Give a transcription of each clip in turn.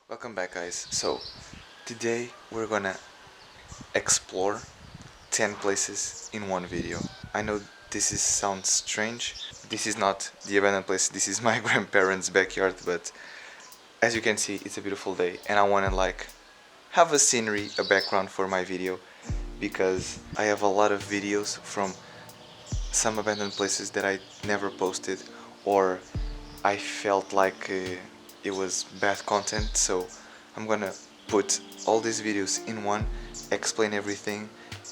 Welcome back, guys. So, today we're gonna explore 10 places in one video. I know sounds strange. This is not the abandoned place, this is my grandparents' backyard, but as you can see, it's a beautiful day and I wanna have a scenery, a background for my video because I have a lot of videos from some abandoned places that I never posted or I felt like it was bad content, so I'm gonna put all these videos in one, explain everything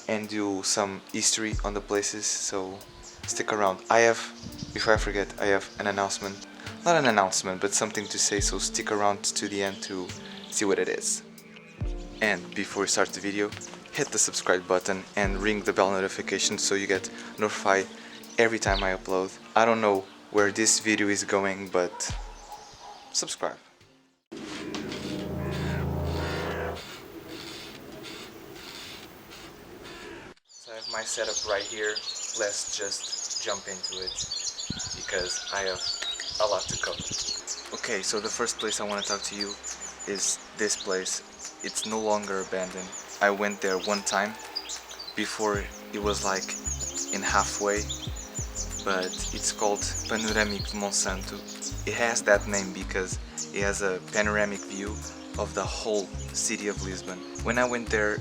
and do some history on the places, so stick around. Before I forget, I have an announcement. Not an announcement, but something to say, so stick around to the end to see what it is. And before we start the video, hit the subscribe button and ring the bell notification so you get notified every time I upload. I don't know where this video is going, but subscribe. So I have my setup right here. Let's just jump into it because I have a lot to cover. Okay, so the first place I want to talk to you is this place. It's no longer abandoned. I went there one time. Before it was like in halfway, but it's called Panorâmico Monsanto. It has that name because it has a panoramic view of the whole city of Lisbon. When I went there,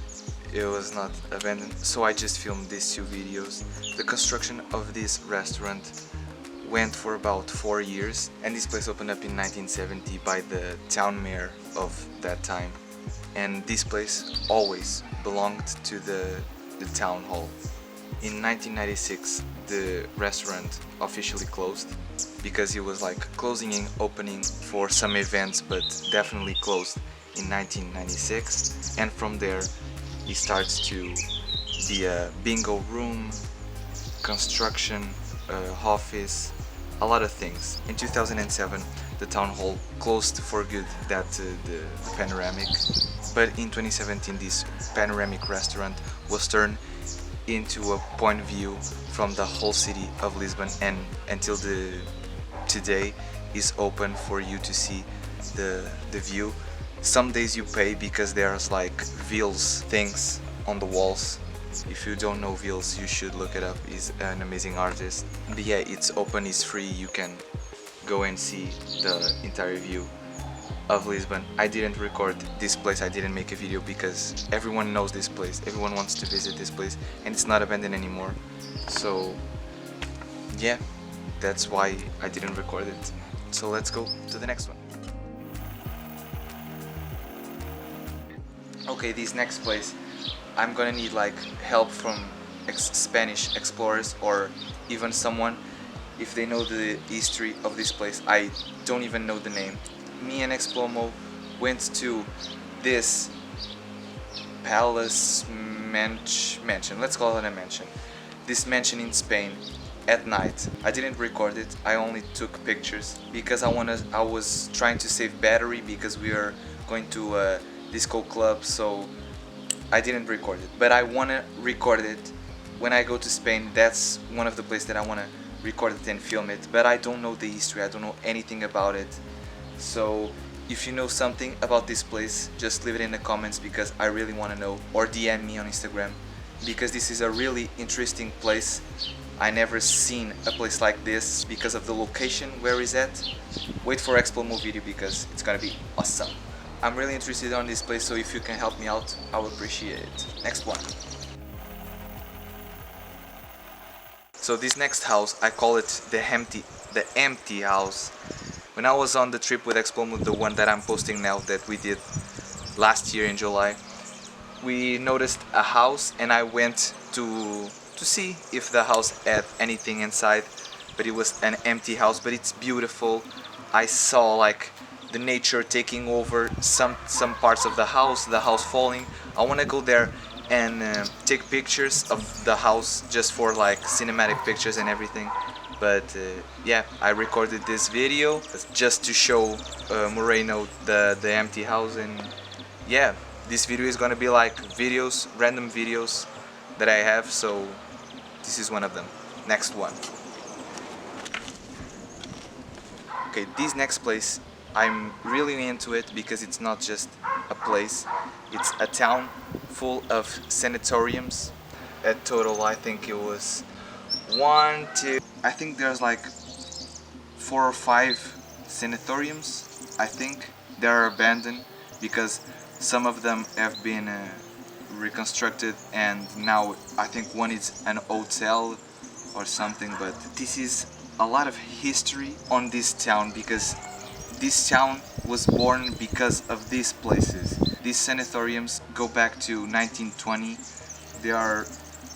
it was not abandoned, so I just filmed these two videos. The construction of this restaurant went for about 4 years, and this place opened up in 1970 by the town mayor of that time. And this place always belonged to the town hall. In 1996, the restaurant officially closed because it was like closing and opening for some events, but definitely closed in 1996. And from there, it starts to be a bingo room, construction, office, a lot of things. In 2007, the town hall closed for good, the panoramic. But in 2017, this panoramic restaurant was turned into a point view from the whole city of Lisbon, and until today is open for you to see the view. Some days you pay because there's like Vils things on the walls. If you don't know Vils, you should look it up. He's an amazing artist. But yeah, it's open, it's free, you can go and see the entire view of Lisbon. I didn't record this place, I didn't make a video because everyone knows this place, everyone wants to visit this place, and it's not abandoned anymore. So yeah, that's why I didn't record it. So let's go to the next one. Okay, this next place, I'm gonna need like help from Spanish explorers or even someone if they know the history of this place. I don't even know the name. Me and Explomo went to this palace mansion, let's call it a mansion. This mansion in Spain at night. I didn't record it, I only took pictures because I was trying to save battery because we are going to a disco club, so I didn't record it. But I want to record it when I go to Spain. That's one of the places that I want to record it and film it, but I don't know the history, I don't know anything about it. So if you know something about this place, just leave it in the comments because I really want to know, or DM me on Instagram because this is a really interesting place. I never seen a place like this because of the location where is at. Wait for Explomo video because it's gonna be awesome. I'm really interested on this place, so if you can help me out, I would appreciate it. Next one. So this next house, I call it the empty house. When I was on the trip with Explomo, the one that I'm posting now that we did last year in July, we noticed a house and I went to see if the house had anything inside, but it was an empty house, but it's beautiful. I saw like the nature taking over some parts of the house falling. I want to go there and take pictures of the house just for like cinematic pictures and everything. But yeah, I recorded this video just to show Moreno the empty house, and yeah, this video is gonna be like random videos that I have, so this is one of them. Next one. Okay, this next place I'm really into it because it's not just a place, it's a town full of sanatoriums. At total, I think it was one, two, I think there's like 4 or 5 sanatoriums. I think they are abandoned because some of them have been reconstructed, and now I think one is an hotel or something. But this is a lot of history on this town because this town was born because of these places. These sanatoriums go back to 1920. They are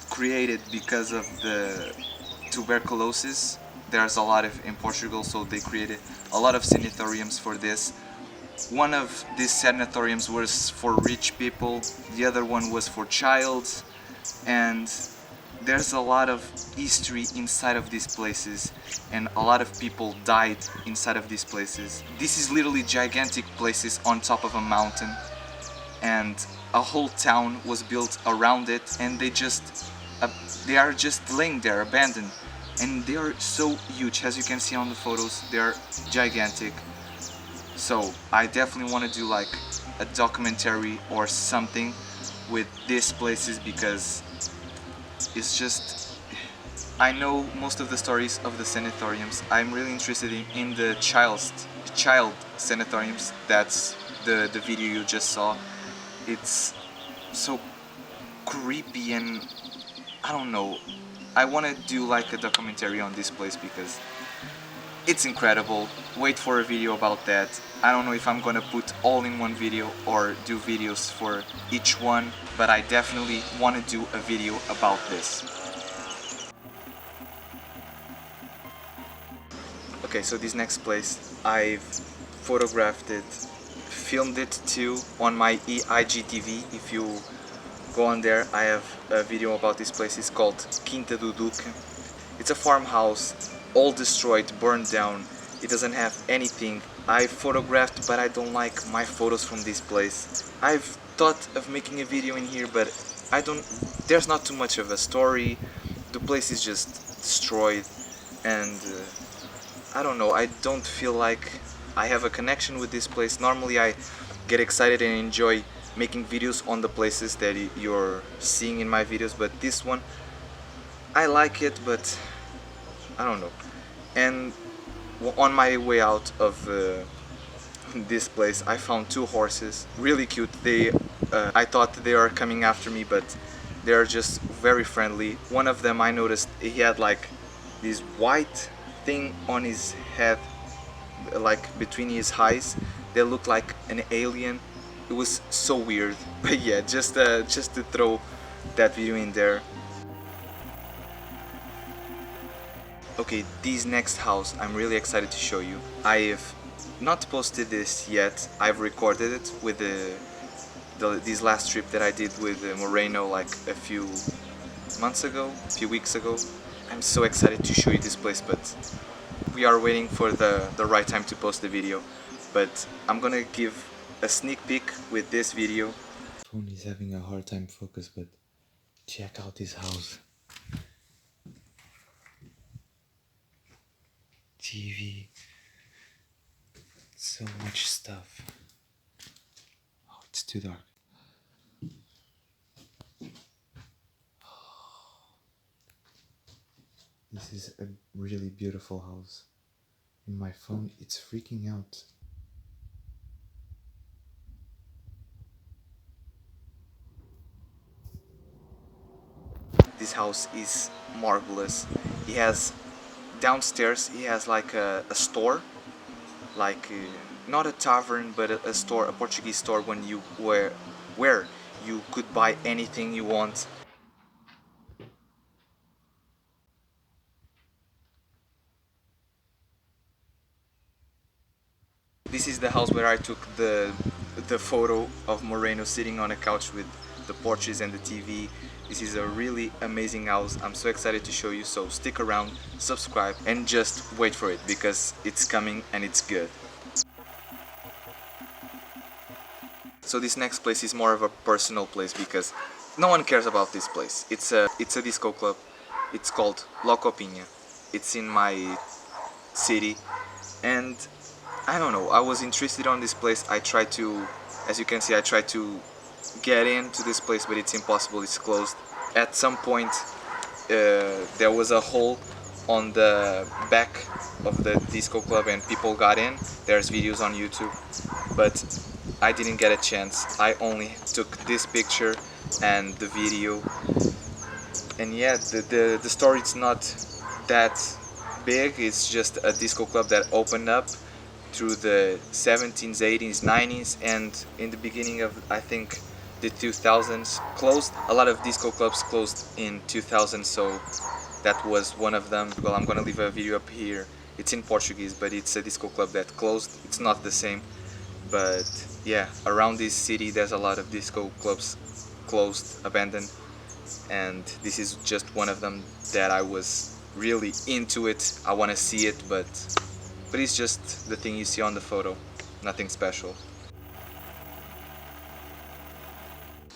created because of the tuberculosis. There's a lot of in Portugal, so they created a lot of sanatoriums for this. One of these sanatoriums was for rich people, the other one was for childs, and there's a lot of history inside of these places, and a lot of people died inside of these places. This is literally gigantic places on top of a mountain, and a whole town was built around it, and they are just laying there abandoned, and they are so huge. As you can see on the photos, they are gigantic. So I definitely want to do like a documentary or something with these places because it's just, I know most of the stories of the sanatoriums. I'm really interested in the child sanatoriums. That's the video you just saw. It's so creepy, and I don't know, I want to do like a documentary on this place because it's incredible. Wait for a video about that. I don't know if I'm gonna put all in one video or do videos for each one, but I definitely want to do a video about this. Okay, so this next place, I've photographed it, filmed it too on my IGTV. If you go on there, I have a video about this place. It's called Quinta do Duque. It's a farmhouse, all destroyed, burned down. It doesn't have anything. I photographed, but I don't like my photos from this place. I've thought of making a video in here, but there's not too much of a story. The place is just destroyed, and I don't know, I don't feel like I have a connection with this place. Normally I get excited and enjoy making videos on the places that you're seeing in my videos, but this one, I like it, but I don't know. And on my way out of this place, I found 2 horses, really cute. I thought they are coming after me, but they are just very friendly. One of them, I noticed he had like this white thing on his head, like between his eyes. They looked like an alien. It was so weird. But yeah, just to throw that video in there. Okay, this next house I'm really excited to show you. I've not posted this yet. I've recorded it with this last trip that I did with Moreno like a few weeks ago. I'm so excited to show you this place, but we are waiting for the right time to post the video. But I'm gonna give a sneak peek with this video. Phone is having a hard time focus, but check out this house. TV, so much stuff. Oh, it's too dark. This is a really beautiful house. In my phone, it's freaking out. This house is marvelous. He has downstairs, he has like a store, like not a tavern, but a store, a Portuguese store, where you could buy anything you want. This is the house where I took the photo of Moreno sitting on a couch with the porches and the TV. This is a really amazing house. I'm so excited to show you, so stick around, subscribe, and just wait for it because it's coming and it's good. So this next place is more of a personal place because no one cares about this place. It's a disco club. It's called Locopinha. It's in my city, and I don't know, I was interested on this place. I tried to, as you can see, I tried to get into this place, but it's impossible, it's closed. At some point there was a hole on the back of the disco club and people got in. There's videos on YouTube, but I didn't get a chance. I only took this picture and the video. And yeah, the story is not that big. It's just a disco club that opened up through the 70s, 80s, 90s, and in the beginning of, I think, the 2000s closed. A lot of disco clubs closed in 2000, so that was one of them. Well, I'm gonna leave a video up here. It's in Portuguese, but it's a disco club that closed. It's not the same, but yeah, around this city there's a lot of disco clubs closed, abandoned, and this is just one of them that I was really into it. I want to see it, but it's just the thing you see on the photo, nothing special.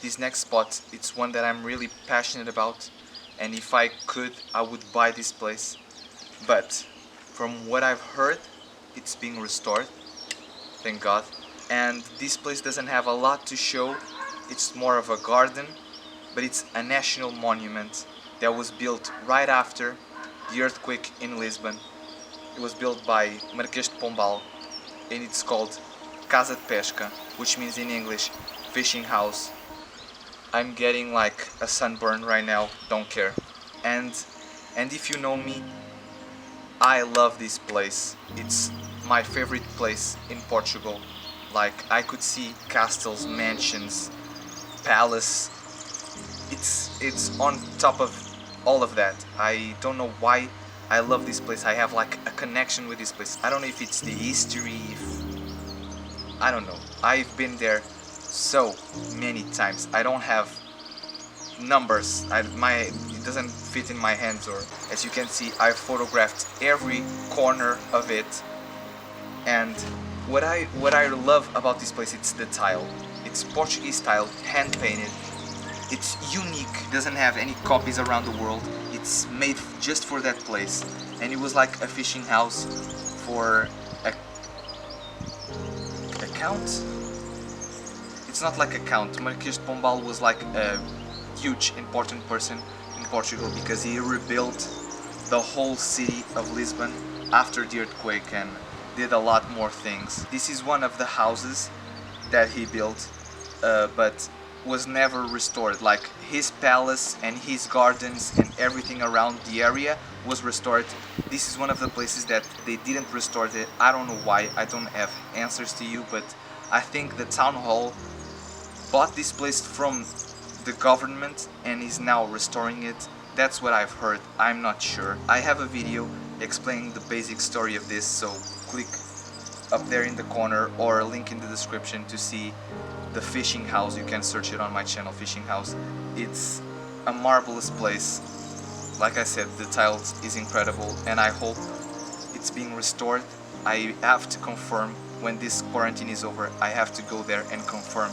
This next spot, it's one that I'm really passionate about, and if I could, I would buy this place. But from what I've heard, it's being restored, thank God. And this place doesn't have a lot to show. It's more of a garden, but it's a national monument that was built right after the earthquake in Lisbon. It was built by Marquês de Pombal, and it's called Casa de Pesca, which means in English fishing house. I'm getting like a sunburn right now, don't care. And if you know me, I love this place. It's my favorite place in Portugal. Like, I could see castles, mansions, palace. It's on top of all of that. I don't know why I love this place. I have like a connection with this place. I don't know if it's the history, I don't know. I've been there so many times. I don't have numbers. It doesn't fit in my hands, or as you can see, I photographed every corner of it. And what I love about this place, it's the tile. It's Portuguese style, hand painted. It's unique, doesn't have any copies around the world. It's made just for that place. And it was like a fishing house for a count? It's not like a count. Marquês de Pombal was like a huge important person in Portugal because he rebuilt the whole city of Lisbon after the earthquake and did a lot more things. This is one of the houses that he built, but was never restored. Like, his palace and his gardens and everything around the area was restored. This is one of the places that they didn't restore it. I don't know why, I don't have answers to you, but I think the town hall bought this place from the government and is now restoring it. That's what I've heard, I'm not sure. I have a video explaining the basic story of this, so click up there in the corner or a link in the description to see the fishing house. You can search it on my channel, fishing house. It's a marvelous place. Like I said, the tiles is incredible and I hope it's being restored. I have to confirm when this quarantine is over. I have to go there and confirm.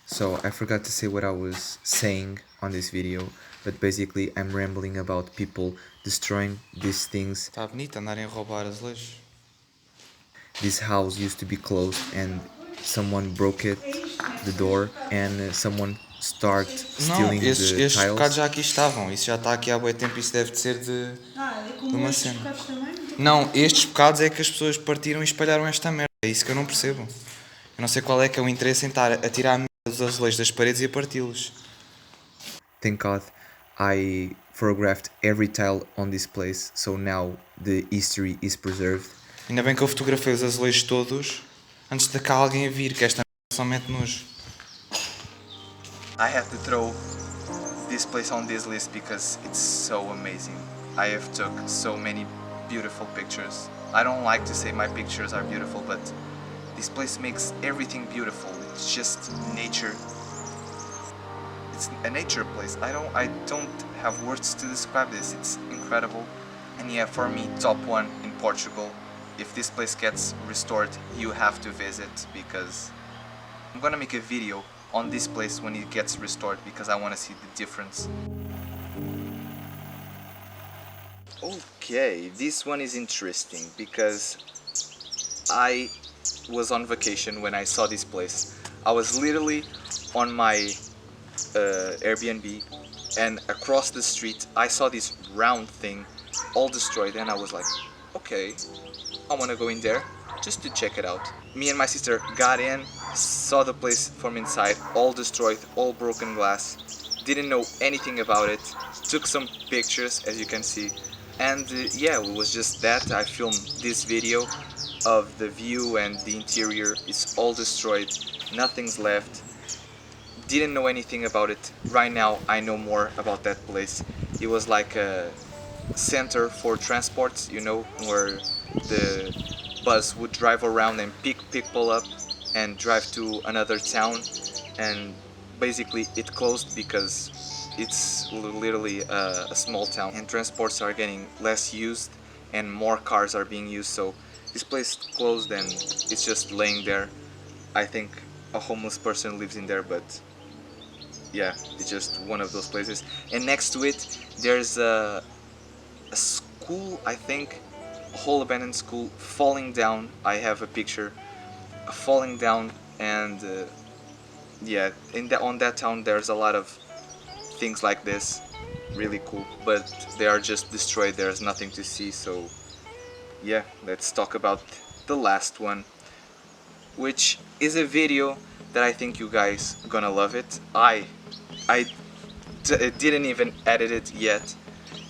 So I forgot to say what I was saying on this video, but basically I'm rambling about people destroying these things. Tá bonito andarem a roubar azulejos. This house used to be closed and someone broke it, the door, and someone started stealing the tiles. Estes bocados já aqui estavam, isso já está aqui há bué tempo, isso deve de ser de uma cena. Não, estes bocados é que as pessoas partiram e espalharam esta merda, é isso que eu não percebo. Eu não sei qual é que é o interesse em estar a tirar a merda dos azulejos das paredes e a parti-los. Thank God I photographed every tile on this place, so now the history is preserved. Ainda bem que eu fotografei os azulejos todos antes de cá alguém a vir, que esta merda só mete nojo. I have to throw this place on this list because it's so amazing. I have took so many beautiful pictures. I don't like to say my pictures are beautiful, but this place makes everything beautiful. It's just nature. It's a nature place. I don't have words to describe this. It's incredible. And yeah, for me, top one in Portugal. If this place gets restored, you have to visit because I'm gonna make a video on this place when it gets restored because I want to see the difference. Okay, this one is interesting because I was on vacation when I saw this place. I was literally on my Airbnb, and across the street I saw this round thing all destroyed, and I was like, okay, I want to go in there just to check it out. Me and my sister got in, saw the place from inside, all destroyed, all broken glass, didn't know anything about it, took some pictures as you can see, and yeah, it was just that. I filmed this video of the view, and the interior is all destroyed, nothing's left. Didn't know anything about it. Right now I know more about that place. It was like a center for transports, you know, where the bus would drive around and pick people up and drive to another town, and basically it closed because it's literally a small town and transports are getting less used and more cars are being used, so this place closed and it's just laying there. I think a homeless person lives in there, but yeah, it's just one of those places. And next to it there's a school, I think, a whole abandoned school falling down. I have a picture falling down, and yeah, on that town there's a lot of things like this, really cool, but they are just destroyed. There's nothing to see. So yeah, let's talk about the last one, which is a video that I think you guys gonna love it. I didn't even edit it yet.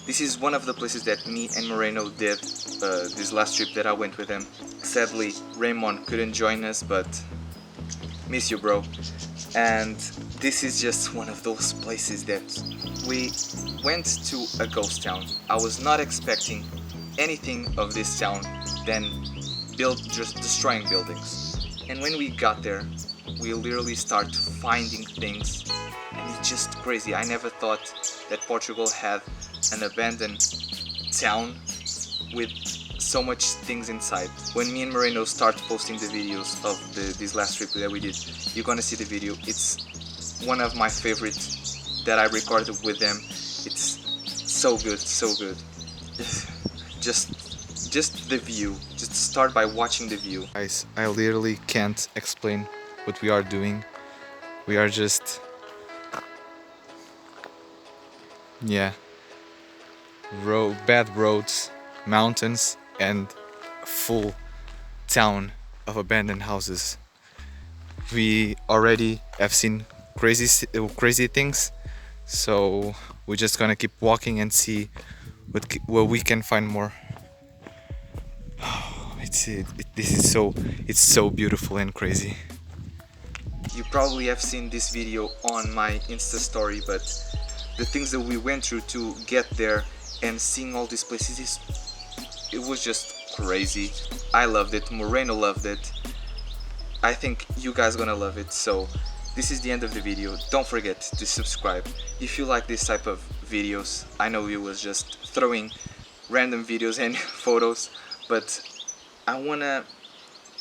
This is one of the places that me and Moreno did this last trip that I went with him. Sadly, Raymond couldn't join us, but miss you, bro. And this is just one of those places that we went to a ghost town. I was not expecting anything of this town than just destroying buildings. And when we got there, we literally start finding things, and it's just crazy. I never thought that Portugal had an abandoned town with so much things inside. When me and Moreno start posting the videos of this last trip that we did, you're gonna see the video. It's one of my favorites that I recorded with them. It's so good, so good. just the view. Just start by watching the view. Guys, I literally can't explain what we are doing. We are just, yeah, bad roads, mountains, and a full town of abandoned houses. We already have seen crazy things, so we're just gonna keep walking and see what we can find more. It's so beautiful and crazy. You probably have seen this video on my Insta story, but the things that we went through to get there and seeing all these places, it was just crazy. I loved it, Moreno loved it. I think you guys gonna love it. So this is the end of the video. Don't forget to subscribe if you like this type of videos. I know it was just throwing random videos and photos, but I wanna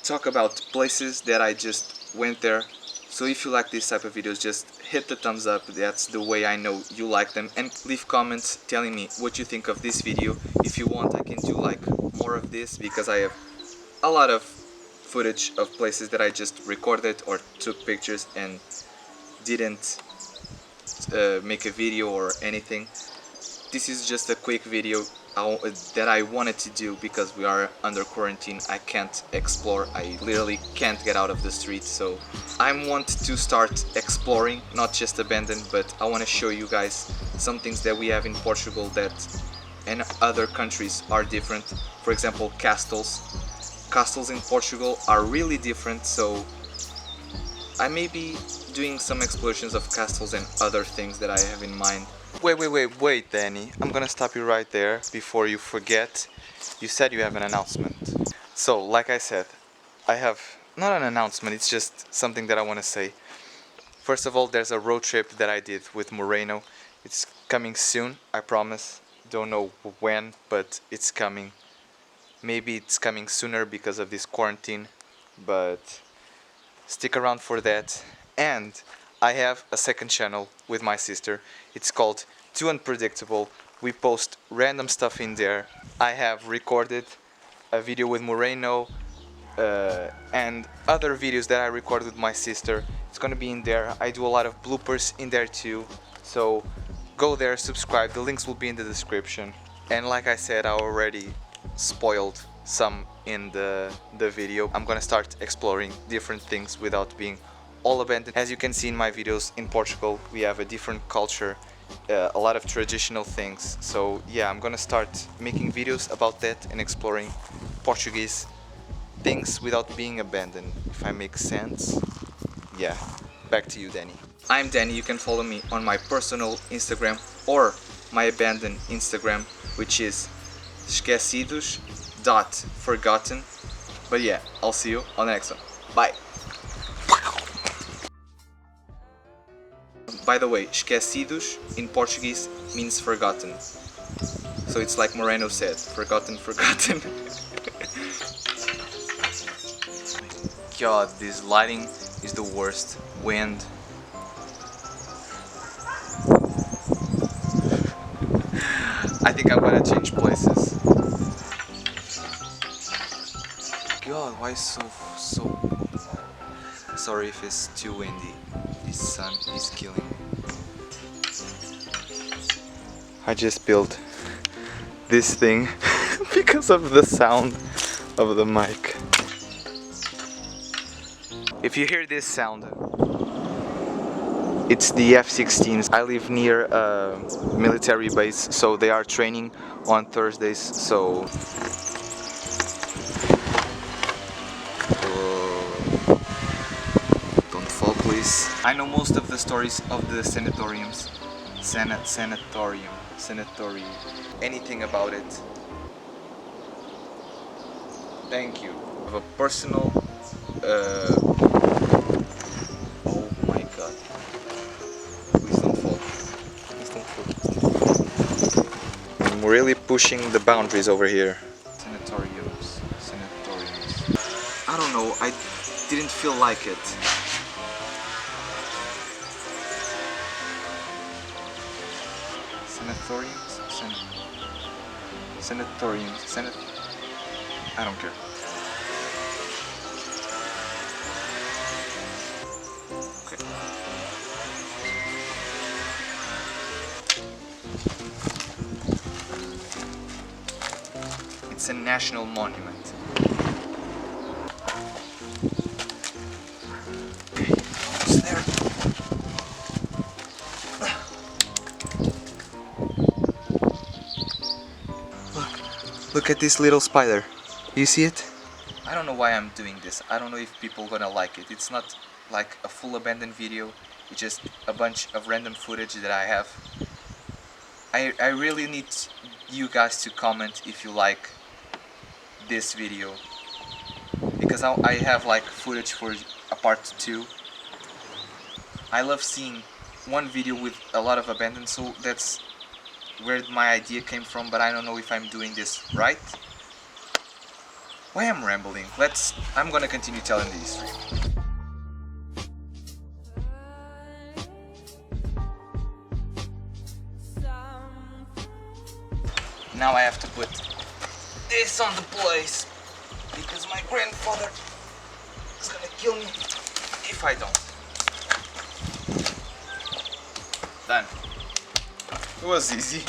talk about places that I just went there. So if you like this type of videos, just hit the thumbs up. That's the way I know you like them, and leave comments telling me what you think of this video. If you want, I can do like more of this, because I have a lot of footage of places that I just recorded or took pictures and didn't make a video or anything. This is just a quick video that I wanted to do because we are under quarantine. I can't explore, I literally can't get out of the street, so I want to start exploring, not just abandoned, but I want to show you guys some things that we have in Portugal that in other countries are different. For example, castles. Castles in Portugal are really different, so I may be doing some explorations of castles and other things that I have in mind. Wait, Danny. I'm gonna stop you right there before you forget. You said you have an announcement. So, like I said, I have not an announcement, it's just something that I want to say. First of all, there's a road trip that I did with Moreno. It's coming soon, I promise. Don't know when, but it's coming. Maybe it's coming sooner because of this quarantine, but stick around for that. And I have a second channel with my sister. It's called Too Unpredictable. We post random stuff in there. I have recorded a video with Moreno and other videos that I record with my sister. It's gonna be in there. I do a lot of bloopers in there too, so go there, subscribe. The links will be in the description. And like I said, I already spoiled some in the video. I'm gonna start exploring different things without being all abandoned. As you can see in my videos, in Portugal we have a different culture, a lot of traditional things. So yeah, I'm gonna start making videos about that and exploring Portuguese things without being abandoned, if I make sense. Yeah, back to you, Danny. I'm Danny. You can follow me on my personal Instagram or my abandoned Instagram, which is esquecidos.forgotten. But yeah, I'll see you on the next one. Bye. By the way, esquecidos in Portuguese means forgotten. So it's like Moreno said, forgotten, forgotten. God, this lighting is the worst. Wind. I think I'm gonna change places. God, why so... Sorry if it's too windy. This sun is killing me. I just built this thing because of the sound of the mic. If you hear this sound, it's the F-16s. I live near a military base, so they are training on Thursdays, so... Don't fall, please. I know most of the stories of the sanatoriums. Sanatorium. Anything about it. Thank you. I have a personal... Oh my god. Please don't fall. Please don't fall. I'm really pushing the boundaries over here. Sanatoriums. I don't know, I didn't feel like it. Sanatoriums? Sanatoriums. I don't care. Okay. It's a national monument. Okay, it's there. Look at this little spider. You see it? I don't know why I'm doing this. I don't know if people gonna like it. It's not like a full abandoned video. It's just a bunch of random footage that I have. I really need you guys to comment if you like this video, because I have like footage for a part 2. I love seeing one video with a lot of abandoned, so that's where my idea came from, but I don't know if I'm doing this right. Why am I rambling? I'm gonna continue telling the history. Now I have to put this on the place, because my grandfather is gonna kill me if I don't. Done. It was easy.